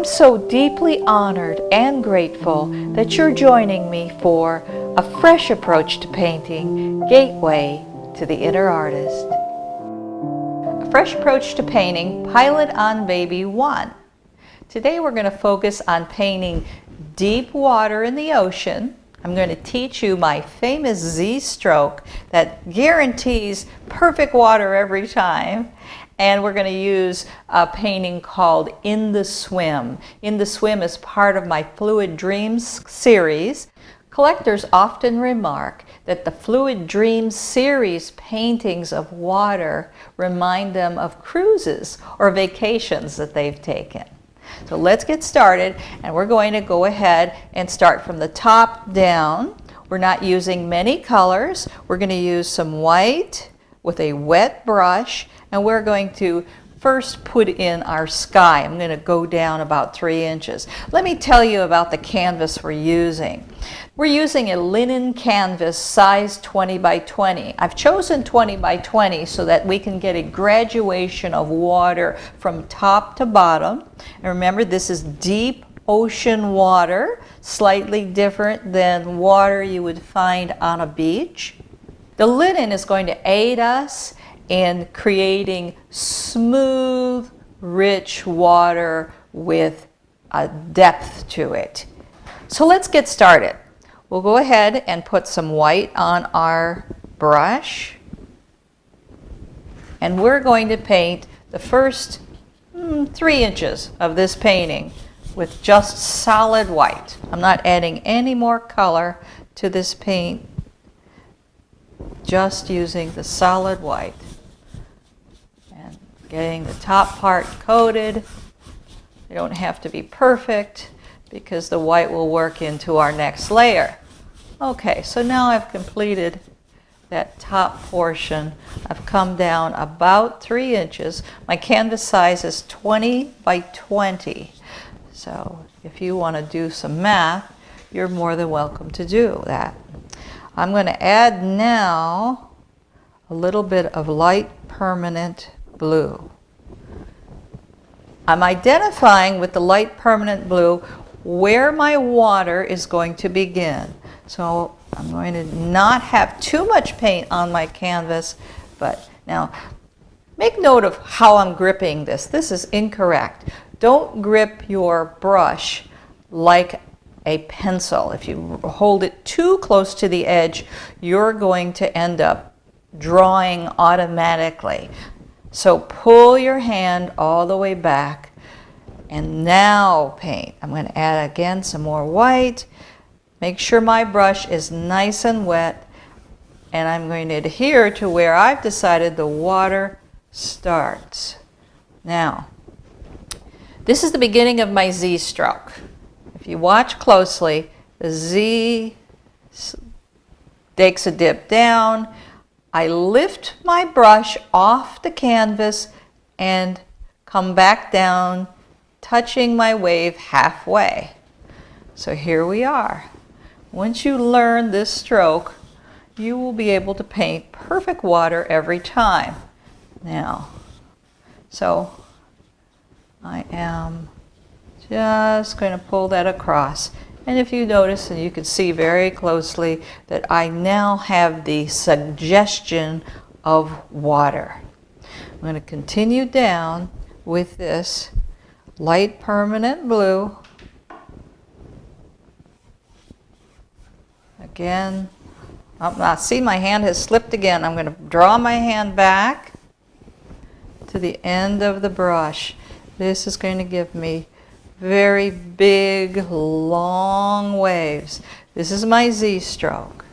I'm so deeply honored and grateful that you're joining me for a fresh approach to painting, Gateway to the Inner Artist. A fresh approach to painting, Pilot on Baby 1. Today we're going to focus on painting deep water in the ocean. I'm going to teach you my famous Z stroke that guarantees perfect water every time. And we're going to use a painting called In the Swim. In the Swim is part of my Fluid Dreams series. Collectors often remark that the Fluid Dreams series paintings of water remind them of cruises or vacations that they've taken. So let's get started, and we're going to go ahead and start from the top down. We're not using many colors. We're going to use some white with a wet brush, and we're going to first put in our sky. I'm going to go down about 3 inches. Let me tell you about the canvas we're using. We're using a linen canvas size 20 by 20. I've chosen 20 by 20 so that we can get a graduation of water from top to bottom. And remember, this is deep ocean water, slightly different than water you would find on a beach. The linen is going to aid us in creating smooth, rich water with a depth to it. So let's get started. We'll go ahead and put some white on our brush, and we're going to paint the first 3 inches of this painting with just solid white. I'm not adding any more color to this paint, just using the solid white and getting the top part coated. They don't have to be perfect because the white will work into our next layer. Okay, so now I've completed that top portion. I've come down about 3 inches. My canvas size is 20 by 20. So if you want to do some math, you're more than welcome to do that. I'm going to add now a little bit of light permanent blue. I'm identifying with the light permanent blue where my water is going to begin. So I'm going to not have too much paint on my canvas, but now make note of how I'm gripping this. This is incorrect. Don't grip your brush like a pencil. If you hold it too close to the edge, you're going to end up drawing automatically. So pull your hand all the way back and now paint. I'm going to add again some more white. Make sure my brush is nice and wet, and I'm going to adhere to where I've decided the water starts. Now, this is the beginning of my Z stroke. If you watch closely, the Z takes a dip down. I lift my brush off the canvas and come back down, touching my wave halfway. So here we are. Once you learn this stroke, you will be able to paint perfect water every time. Now, so I am just going to pull that across. And if you notice, and you can see very closely, that I now have the suggestion of water. I'm going to continue down with this light permanent blue. Again, now see, my hand has slipped again. I'm going to draw my hand back to the end of the brush. This is going to give me very big, long waves. This is my Z stroke.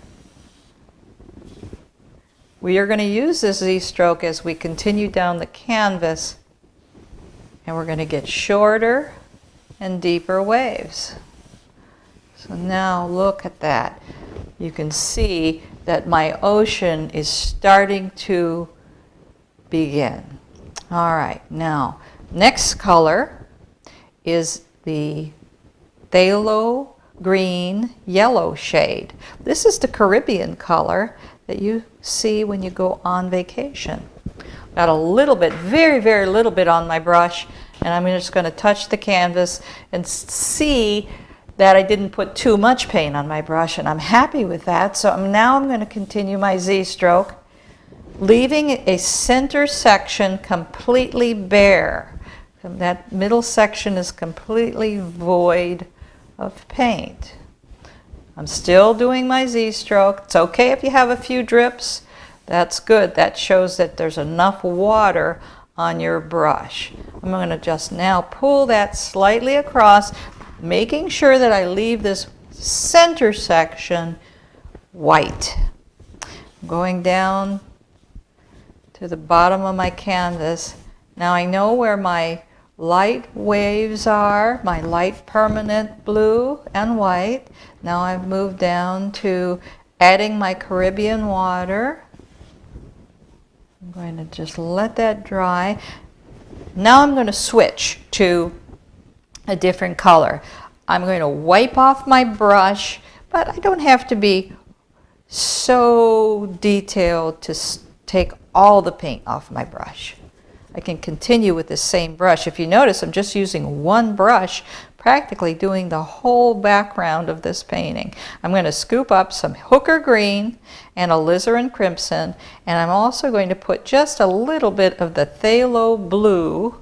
We are going to use this Z stroke as we continue down the canvas, and we're going to get shorter and deeper waves. So now look at that. You can see that my ocean is starting to begin. All right, now next color is the phthalo green yellow shade. This is the Caribbean color that you see when you go on vacation. Got a little bit, very, very little bit on my brush, And I'm just going to touch the canvas and see that I didn't put too much paint on my brush, and I'm happy with that. So now I'm going to continue my Z-stroke, leaving a center section completely bare. That middle section is completely void of paint. I'm still doing my Z-stroke. It's okay if you have a few drips. That's good. That shows that there's enough water on your brush. I'm going to just now pull that slightly across, making sure that I leave this center section white. I'm going down to the bottom of my canvas. Now I know where my light waves are, my light permanent blue and white. Now I've moved down to adding my Caribbean water. I'm going to just let that dry. Now I'm going to switch to a different color. I'm going to wipe off my brush, but I don't have to be so detailed to take all the paint off my brush. I can continue with the same brush. If you notice, I'm just using one brush, practically doing the whole background of this painting. I'm going to scoop up some Hooker green and alizarin crimson, and I'm also going to put just a little bit of the phthalo blue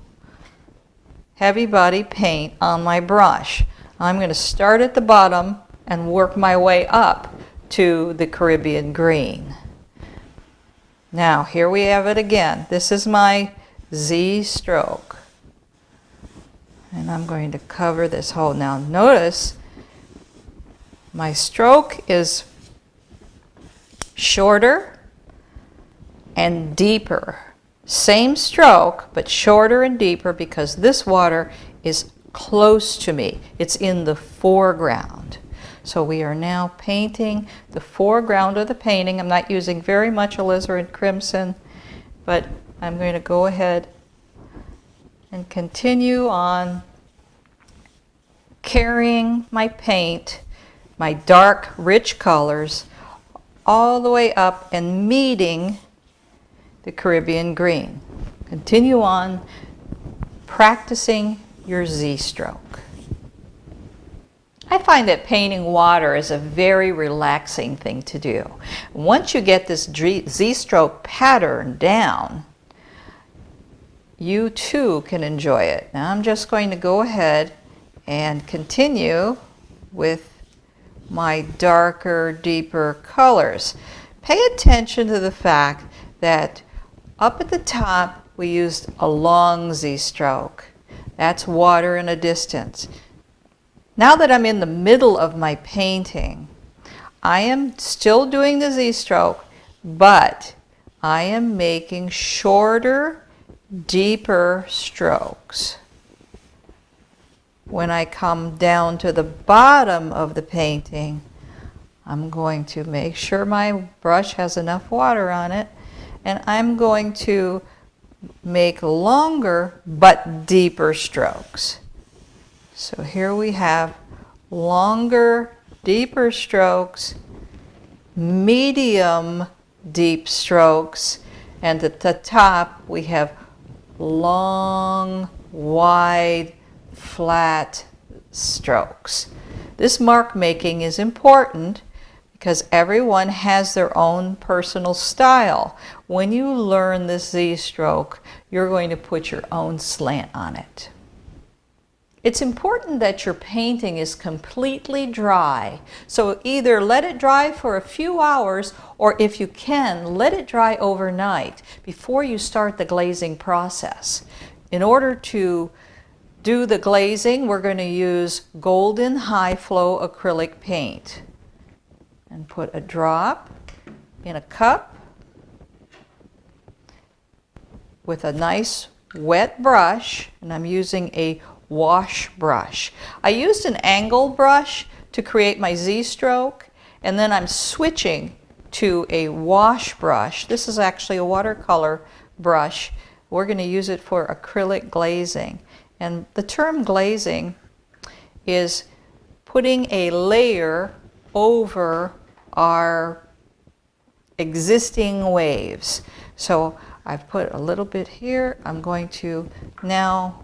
heavy body paint on my brush. I'm going to start at the bottom and work my way up to the Caribbean green. Now here we have it again. This is my Z-stroke. And I'm going to cover this whole. Now notice my stroke is shorter and deeper. Same stroke, but shorter and deeper because this water is close to me. It's in the foreground. So we are now painting the foreground of the painting. I'm not using very much alizarin crimson, but I'm going to go ahead and continue on carrying my paint, my dark, rich colors, all the way up and meeting the Caribbean green. Continue on practicing your Z-stroke. I find that painting water is a very relaxing thing to do. Once you get this Z-stroke pattern down, you too can enjoy it. Now I'm just going to go ahead and continue with my darker, deeper colors. Pay attention to the fact that up at the top we used a long Z-stroke. That's water in a distance. Now that I'm in the middle of my painting, I am still doing the Z-stroke, but I am making shorter, deeper strokes. When I come down to the bottom of the painting, I'm going to make sure my brush has enough water on it, and I'm going to make longer but deeper strokes. So here we have longer, deeper strokes, medium deep strokes, and at the top we have long, wide, flat strokes. This mark making is important because everyone has their own personal style. When you learn this Z-stroke, you're going to put your own slant on it. It's important that your painting is completely dry. So either let it dry for a few hours, or if you can, let it dry overnight before you start the glazing process. In order to do the glazing, we're going to use golden high flow acrylic paint. And put a drop in a cup with a nice wet brush, and I'm using a wash brush. I used an angle brush to create my Z-stroke, and then I'm switching to a wash brush. This is actually a watercolor brush. We're going to use it for acrylic glazing. And the term glazing is putting a layer over our existing waves. So I've put a little bit here. I'm going to now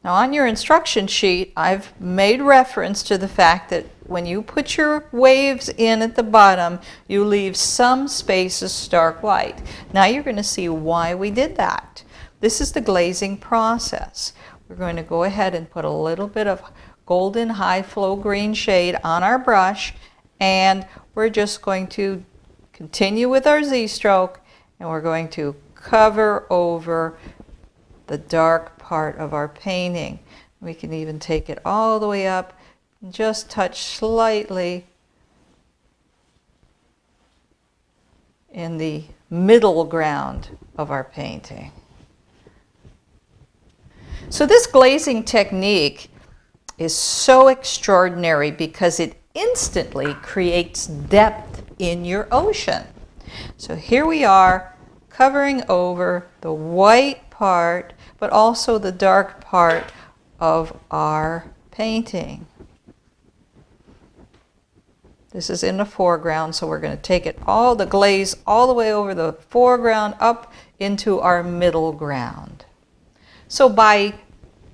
Now on your instruction sheet, I've made reference to the fact that when you put your waves in at the bottom, you leave some spaces stark white. Now you're going to see why we did that. This is the glazing process. We're going to go ahead and put a little bit of golden high flow green shade on our brush, and we're just going to continue with our Z-stroke, and we're going to cover over the dark part of our painting. We can even take it all the way up and just touch slightly in the middle ground of our painting. So this glazing technique is so extraordinary because it instantly creates depth in your ocean. So here we are covering over the white part, but also the dark part of our painting. This is in the foreground, so we're going to take it all, the glaze, all the way over the foreground up into our middle ground. So by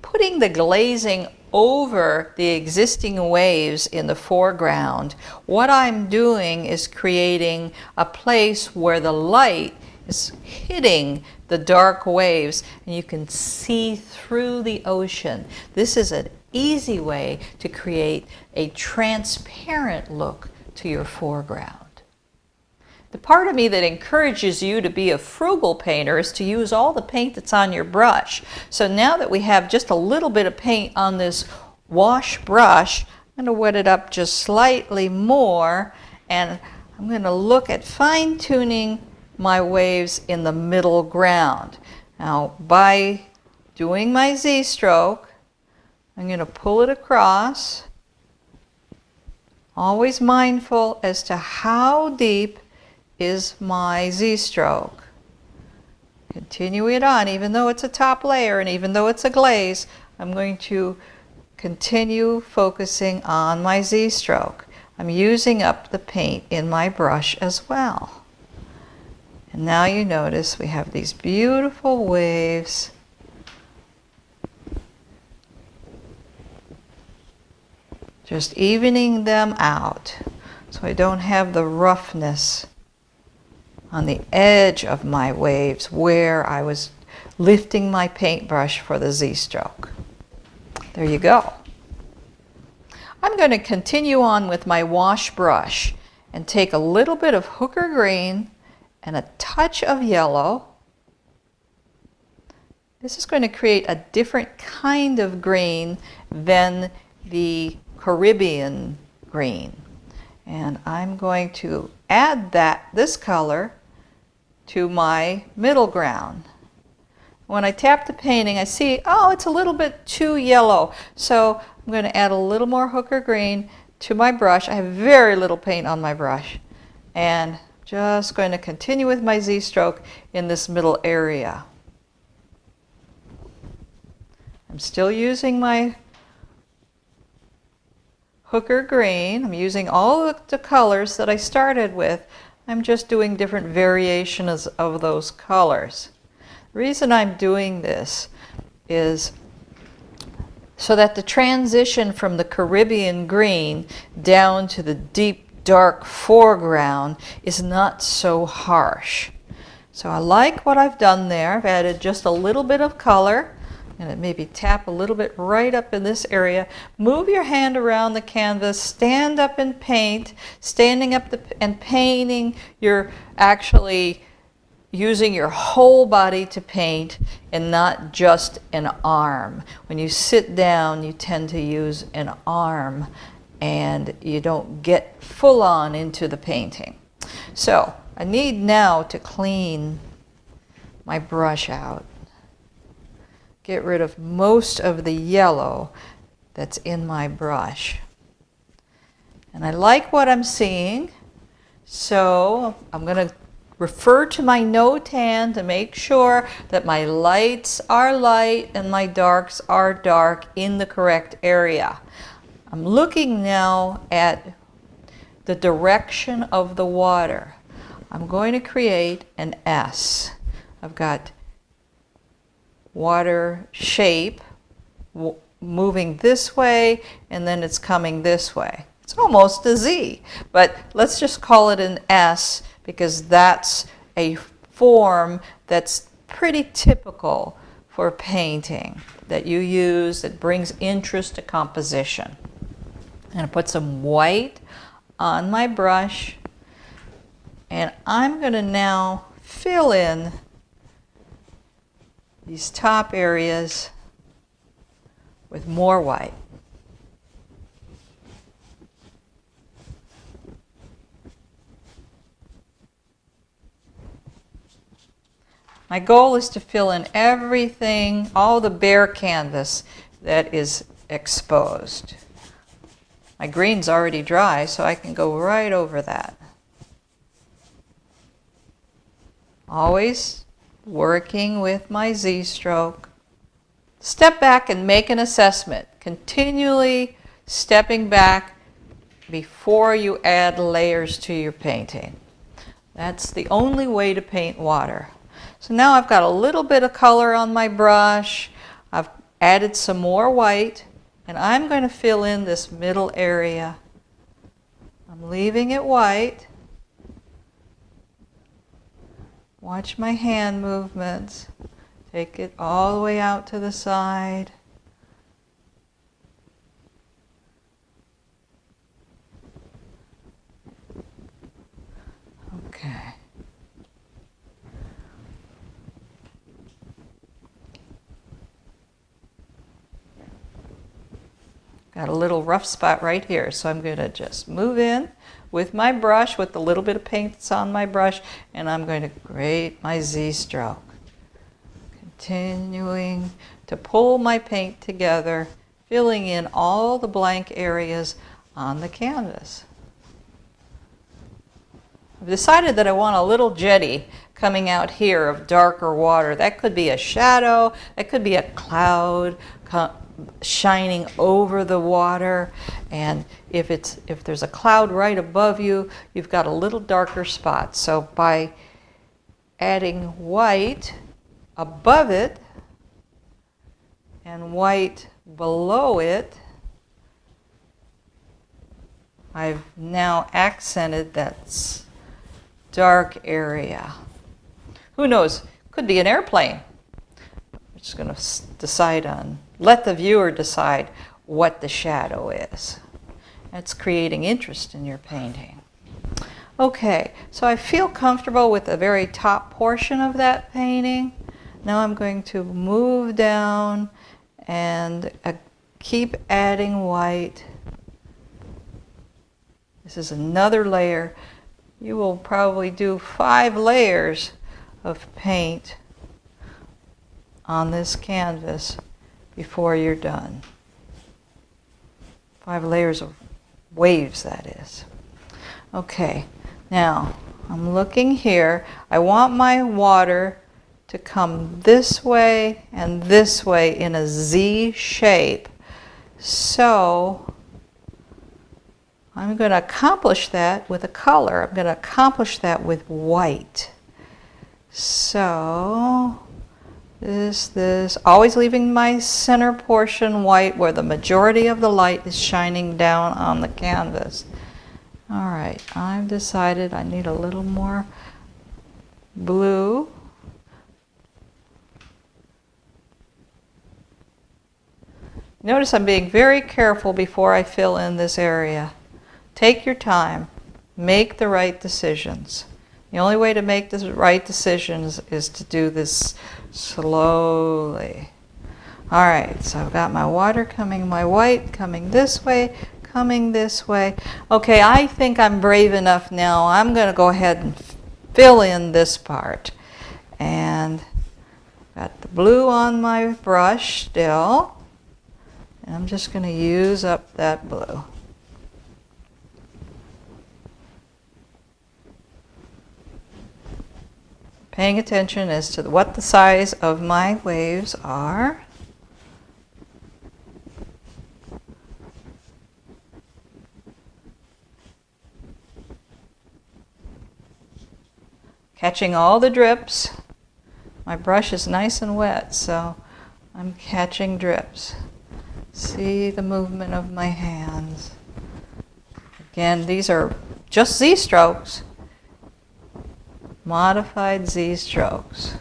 putting the glazing over the existing waves in the foreground, what I'm doing is creating a place where the light is hitting the dark waves and you can see through the ocean. This is an easy way to create a transparent look to your foreground. The part of me that encourages you to be a frugal painter is to use all the paint that's on your brush. So now that we have just a little bit of paint on this wash brush, I'm going to wet it up just slightly more, and I'm going to look at fine-tuning my waves in the middle ground. Now by doing my Z-stroke, I'm going to pull it across, always mindful as to how deep is my Z-stroke. Continue it on, even though it's a top layer and even though it's a glaze, I'm going to continue focusing on my Z-stroke. I'm using up the paint in my brush as well. And now you notice we have these beautiful waves just evening them out so I don't have the roughness on the edge of my waves where I was lifting my paintbrush for the Z-stroke. There you go. I'm going to continue on with my wash brush and take a little bit of hooker green and a touch of yellow. This is going to create a different kind of green than the Caribbean green. And I'm going to add this color to my middle ground. When I tap the painting, I see, oh, it's a little bit too yellow. So I'm going to add a little more hooker green to my brush. I have very little paint on my brush. And just going to continue with my Z-stroke in this middle area. I'm still using my hooker green. I'm using all of the colors that I started with. I'm just doing different variations of those colors. The reason I'm doing this is so that the transition from the Caribbean green down to the deep dark foreground is not so harsh. So I like what I've done there. I've added just a little bit of color. I'm going to maybe tap a little bit right up in this area. Move your hand around the canvas, stand up and paint. Standing up and painting, you're actually using your whole body to paint and not just an arm. When you sit down, you tend to use an arm and you don't get full on into the painting. So I need now to clean my brush out. Get rid of most of the yellow that's in my brush. And I like what I'm seeing, so I'm going to refer to my no-tan to make sure that my lights are light and my darks are dark in the correct area. I'm looking now at the direction of the water. I'm going to create an S. I've got water shape, moving this way, and then it's coming this way. It's almost a Z, but let's just call it an S because that's a form that's pretty typical for painting that you use that brings interest to composition. I'm going to put some white on my brush, and I'm going to now fill in these top areas with more white. My goal is to fill in everything, all the bare canvas that is exposed. My green's already dry, so I can go right over that. Always working with my Z-stroke. Step back and make an assessment. Continually stepping back before you add layers to your painting. That's the only way to paint water. So now I've got a little bit of color on my brush. I've added some more white, and I'm going to fill in this middle area. I'm leaving it white. Watch my hand movements. Take it all the way out to the side. Okay. Got a little rough spot right here, so I'm going to just move in with my brush, with the little bit of paint that's on my brush, and I'm going to grate my Z-stroke. Continuing to pull my paint together, filling in all the blank areas on the canvas. I've decided that I want a little jetty coming out here of darker water. That could be a shadow, that could be a cloud shining over the water, and if there's a cloud right above you, you've got a little darker spot. So by adding white above it and white below it, I've now accented that dark area. Who knows? Could be an airplane. I'm just going to let the viewer decide what the shadow is. It's creating interest in your painting. Okay, so I feel comfortable with the very top portion of that painting. Now I'm going to move down and keep adding white. This is another layer. You will probably do 5 layers of paint on this canvas before you're done. 5 layers of waves, that is. Okay, now I'm looking here. I want my water to come this way and this way in a Z shape. So I'm going to accomplish that with a color. I'm going to accomplish that with white. So this, always leaving my center portion white where the majority of the light is shining down on the canvas. All right, I've decided I need a little more blue. Notice I'm being very careful before I fill in this area. Take your time, make the right decisions. The only way to make the right decisions is to do this slowly. All right, so I've got my water coming, my white coming this way, coming this way. Okay, I think I'm brave enough now. I'm going to go ahead and fill in this part. And got the blue on my brush still. And I'm just going to use up that blue. Paying attention as to what the size of my waves are. Catching all the drips. My brush is nice and wet, so I'm catching drips. See the movement of my hands. Again, these are just Z strokes, modified Z strokes.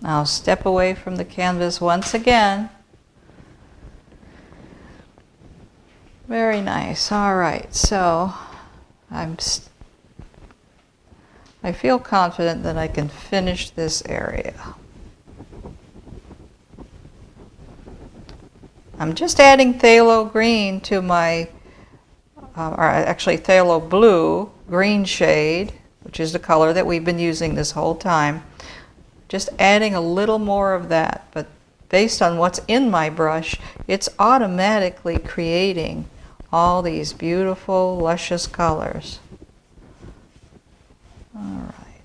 Now step away from the canvas once again. Very nice. All right, so I feel confident that I can finish this area. I'm just adding phthalo green to my, or actually phthalo blue, green shade, which is the color that we've been using this whole time. Just adding a little more of that, but based on what's in my brush, it's automatically creating all these beautiful, luscious colors. All right.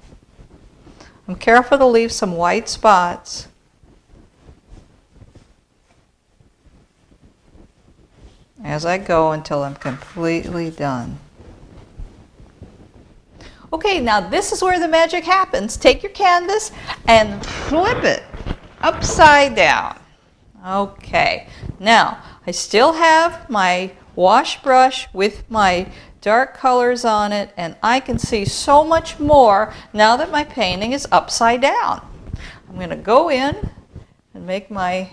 I'm careful to leave some white spots. As I go until I'm completely done. Okay, now this is where the magic happens. Take your canvas and flip it upside down. Okay, now I still have my wash brush with my dark colors on it, and I can see so much more now that my painting is upside down. I'm going to go in and make my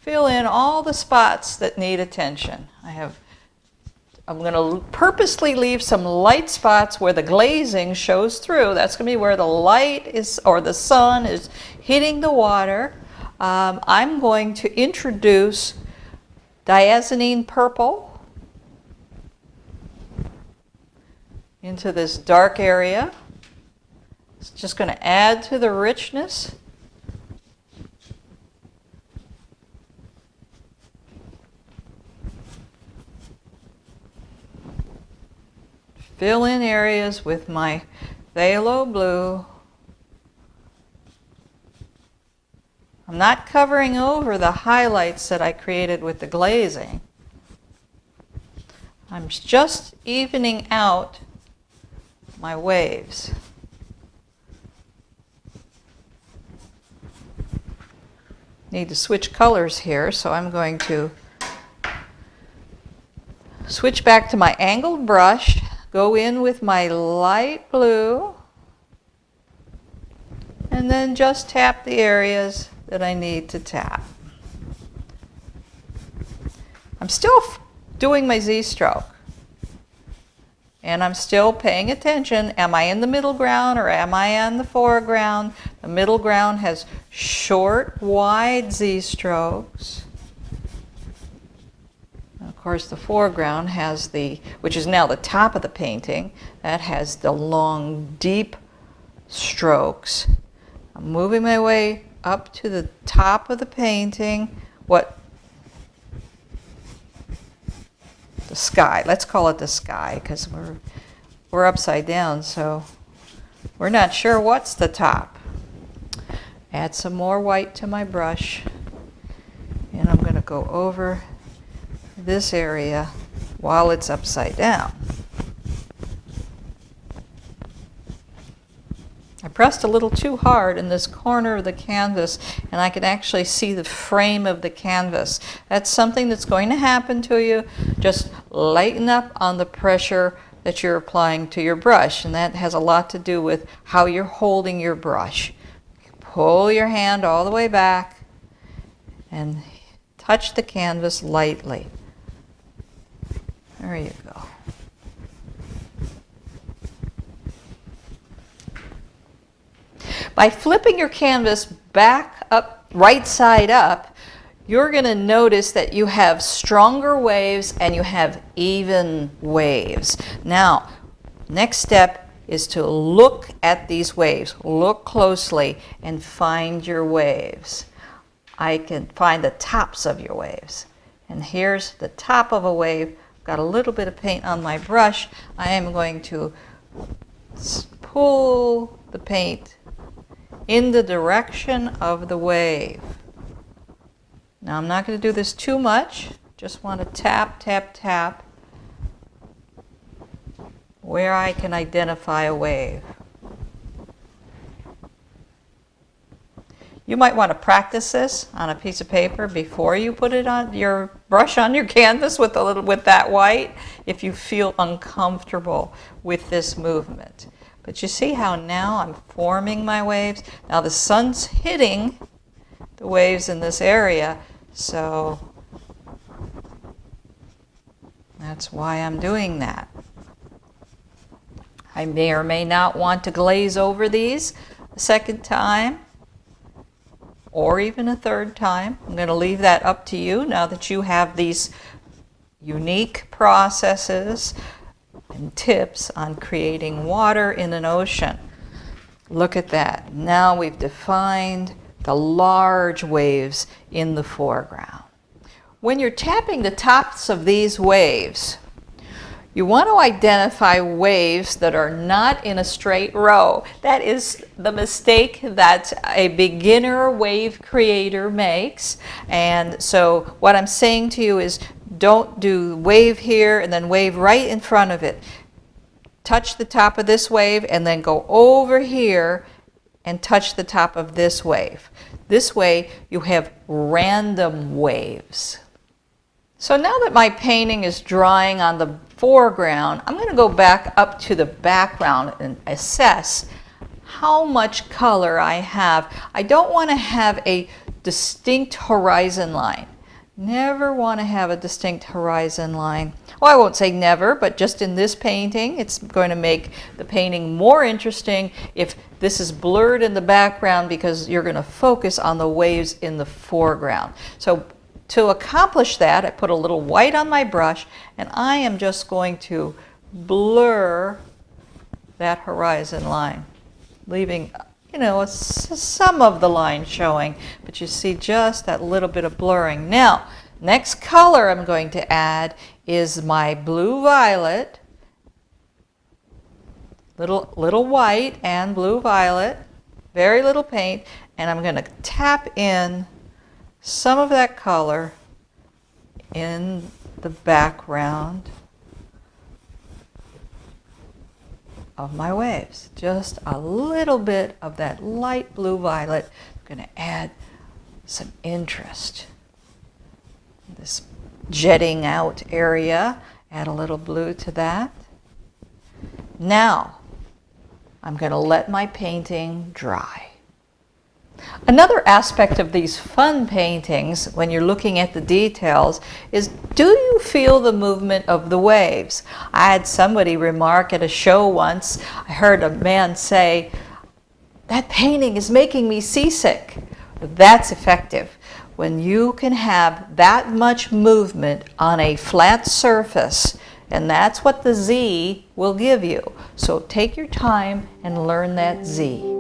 fill in all the spots that need attention. I'm going to purposely leave some light spots where the glazing shows through. That's going to be where the light is, or the sun is hitting the water. I'm going to introduce diazonine purple into this dark area. It's just going to add to the richness. Fill in areas with my phthalo blue. I'm not covering over the highlights that I created with the glazing. I'm just evening out my waves. Need to switch colors here, so I'm going to switch back to my angled brush. Go in with my light blue, and then just tap the areas that I need to tap. I'm still doing my Z stroke, and I'm still paying attention. Am I in the middle ground or am I on the foreground? The middle ground has short, wide Z strokes. Of course, the foreground has which is now the top of the painting, that has the long, deep strokes. I'm moving my way up to the top of the painting. The sky. Let's call it the sky, because we're upside down, so we're not sure what's the top. Add some more white to my brush, and I'm going to go over this area while it's upside down. I pressed a little too hard in this corner of the canvas, and I can actually see the frame of the canvas. That's something that's going to happen to you. Just lighten up on the pressure that you're applying to your brush, and that has a lot to do with how you're holding your brush. Pull your hand all the way back and touch the canvas lightly. There you go. By flipping your canvas back up, right side up, you're going to notice that you have stronger waves and you have even waves. Now, next step is to look at these waves. Look closely and find your waves. I can find the tops of your waves. And here's the top of a wave. Got a little bit of paint on my brush. I am going to pull the paint in the direction of the wave. Now I'm not going to do this too much. Just want to tap, tap, tap where I can identify a wave. You might want to practice this on a piece of paper before you put it on your brush on your canvas with that white, if you feel uncomfortable with this movement. But you see how now I'm forming my waves? Now the sun's hitting the waves in this area, so that's why I'm doing that. I may or may not want to glaze over these a second time, or even a third time. I'm going to leave that up to you now that you have these unique processes and tips on creating water in an ocean. Look at that. Now we've defined the large waves in the foreground. When you're tapping the tops of these waves, you want to identify waves that are not in a straight row. That is the mistake that a beginner wave creator makes. And so what I'm saying to you is don't do wave here and then wave right in front of it. Touch the top of this wave and then go over here and touch the top of this wave. This way you have random waves. So now that my painting is drying on the foreground, I'm going to go back up to the background and assess how much color I have. I don't want to have a distinct horizon line. Never want to have a distinct horizon line. Well, I won't say never, but just in this painting, it's going to make the painting more interesting if this is blurred in the background because you're going to focus on the waves in the foreground. So to accomplish that, I put a little white on my brush and I am just going to blur that horizon line, leaving, you know, some of the line showing, but you see just that little bit of blurring. Now, next color I'm going to add is my blue violet, little white and blue violet, very little paint, and I'm going to tap in some of that color in the background of my waves. Just a little bit of that light blue violet. I'm going to add some interest. This jetting out area, add a little blue to that. Now, I'm going to let my painting dry. Another aspect of these fun paintings, when you're looking at the details, is do you feel the movement of the waves? I had somebody remark at a show once, I heard a man say, "That painting is making me seasick." That's effective. When you can have that much movement on a flat surface, and that's what the Z will give you. So take your time and learn that Z.